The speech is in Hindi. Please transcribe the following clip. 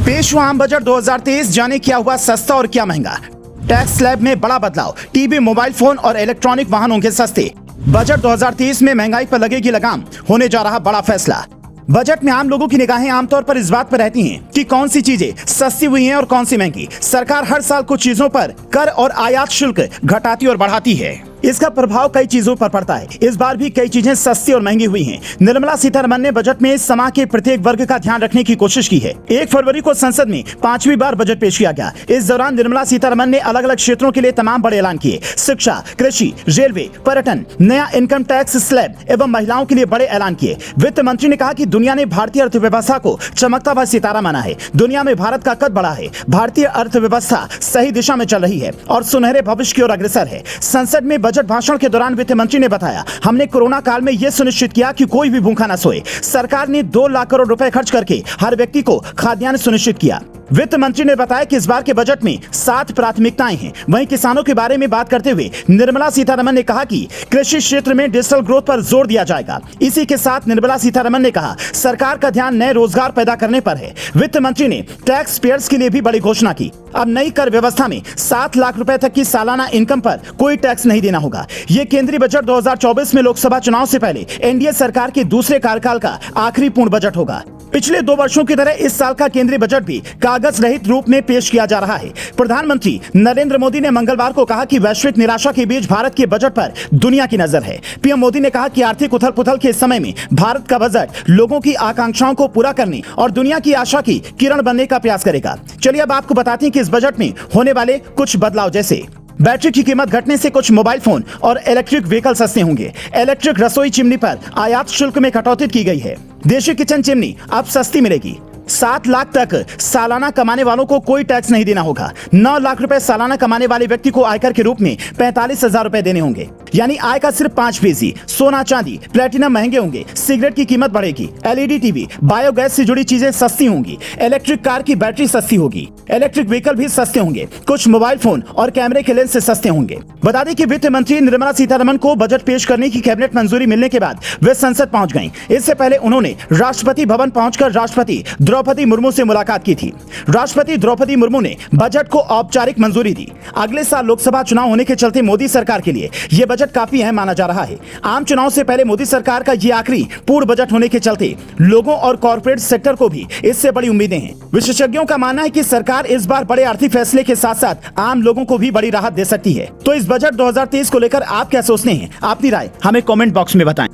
पेश हुआ आम बजट 2023, जाने क्या हुआ सस्ता और क्या महंगा। टैक्स स्लैब में बड़ा बदलाव, टीवी, मोबाइल फोन और इलेक्ट्रॉनिक वाहन होंगे सस्ते। बजट 2023 में महंगाई पर लगेगी लगाम, होने जा रहा बड़ा फैसला। बजट में आम लोगों की निगाहें आमतौर पर इस बात पर रहती हैं कि कौन सी चीजें सस्ती हुई हैं और कौन सी महंगी। सरकार हर साल कुछ चीजों पर कर और आयात शुल्क घटाती और बढ़ाती है। इसका प्रभाव कई चीजों पर पड़ता है। इस बार भी कई चीजें सस्ती और महंगी हुई हैं। निर्मला सीतारमण ने बजट में समाज के प्रत्येक वर्ग का ध्यान रखने की कोशिश की है। 1 फरवरी को संसद में 5वीं बार बजट पेश किया गया। इस दौरान निर्मला सीतारमण ने अलग अलग क्षेत्रों के लिए तमाम बड़े ऐलान किए। शिक्षा, कृषि, रेलवे, पर्यटन, नया इनकम टैक्स स्लैब एवं महिलाओं के लिए बड़े ऐलान किए। वित्त मंत्री ने कहा कि दुनिया ने भारतीय अर्थव्यवस्था को चमकता हुआ सितारा माना है। दुनिया में भारत का कद बढ़ा है। भारतीय अर्थव्यवस्था सही दिशा में चल रही है और सुनहरे भविष्य की ओर अग्रसर है। संसद में बजट भाषण के दौरान वित्त मंत्री ने बताया, हमने कोरोना काल में यह सुनिश्चित किया कि कोई भी भूखा न सोए। सरकार ने 2 लाख करोड़ रुपए खर्च करके हर व्यक्ति को खाद्यान्न सुनिश्चित किया। वित्त मंत्री ने बताया कि इस बार के बजट में 7 प्राथमिकताएं हैं। वहीं किसानों के बारे में बात करते हुए निर्मला सीतारमण ने कहा कि कृषि क्षेत्र में डिजिटल ग्रोथ पर जोर दिया जाएगा। इसी के साथ निर्मला सीतारमण ने कहा, सरकार का ध्यान नए रोजगार पैदा करने पर है। वित्त मंत्री ने टैक्स पेयर्स के लिए भी बड़ी घोषणा की। अब नई कर व्यवस्था में 7 लाख रुपए तक की सालाना इनकम पर कोई टैक्स नहीं देना होगा। ये केंद्रीय बजट 2024 में लोकसभा चुनाव से पहले एनडीए सरकार के दूसरे कार्यकाल का आखिरी पूर्ण बजट होगा। पिछले 2 वर्षों की तरह इस साल का केंद्रीय बजट भी कागज रहित रूप में पेश किया जा रहा है। प्रधानमंत्री नरेंद्र मोदी ने मंगलवार को कहा कि वैश्विक निराशा के बीच भारत के बजट पर दुनिया की नजर है। पीएम मोदी ने कहा कि आर्थिक उथल पुथल के समय में भारत का बजट लोगों की आकांक्षाओं को पूरा करने और दुनिया की आशा की किरण बनने का प्रयास करेगा। चलिए अब आपको बताते हैं कि इस बजट में होने वाले कुछ बदलाव, जैसे बैटरी की कीमत घटने से कुछ मोबाइल फोन और इलेक्ट्रिक व्हीकल सस्ते होंगे। इलेक्ट्रिक रसोई चिमनी पर आयात शुल्क में कटौती की गई है। देशी किचन चिमनी अब सस्ती मिलेगी। 7 लाख तक सालाना कमाने वालों को कोई टैक्स नहीं देना होगा। 9 लाख रुपए सालाना कमाने वाले व्यक्ति को आयकर के रूप में 45,000 रुपए देने होंगे, यानी आय का सिर्फ 5%। सोना, चांदी, प्लेटिनम महंगे होंगे। सिगरेट की कीमत बढ़ेगी। एलईडी टीवी, बायोगैस से जुड़ी चीजें सस्ती होंगी। इलेक्ट्रिक कार की बैटरी सस्ती होगी। इलेक्ट्रिक व्हीकल भी सस्ते होंगे। कुछ मोबाइल फोन और कैमरे के लेंस सस्ते होंगे। बता दें कि वित्त मंत्री निर्मला सीतारमण को बजट पेश करने की कैबिनेट मंजूरी मिलने के बाद वे संसद पहुंच गईं। इससे पहले उन्होंने राष्ट्रपति भवन पहुंचकर राष्ट्रपति द्रौपदी मुर्मू से मुलाकात की थी। राष्ट्रपति द्रौपदी मुर्मू ने बजट को औपचारिक मंजूरी दी। अगले साल लोकसभा चुनाव होने के चलते मोदी सरकार के लिए यह बजट काफी अहम माना जा रहा है। आम चुनाव से पहले मोदी सरकार का यह आखिरी पूर्ण बजट होने के चलते लोगों और कॉर्पोरेट सेक्टर को भी इससे बड़ी उम्मीदें हैं। विशेषज्ञों का मानना है कि सरकार इस बार बड़े आर्थिक फैसले के साथ साथ आम लोगों को भी बड़ी राहत दे सकती है। तो इस बजट 2023 को लेकर आप क्या सोचते हैं? अपनी राय हमें कमेंट बॉक्स में बताएं।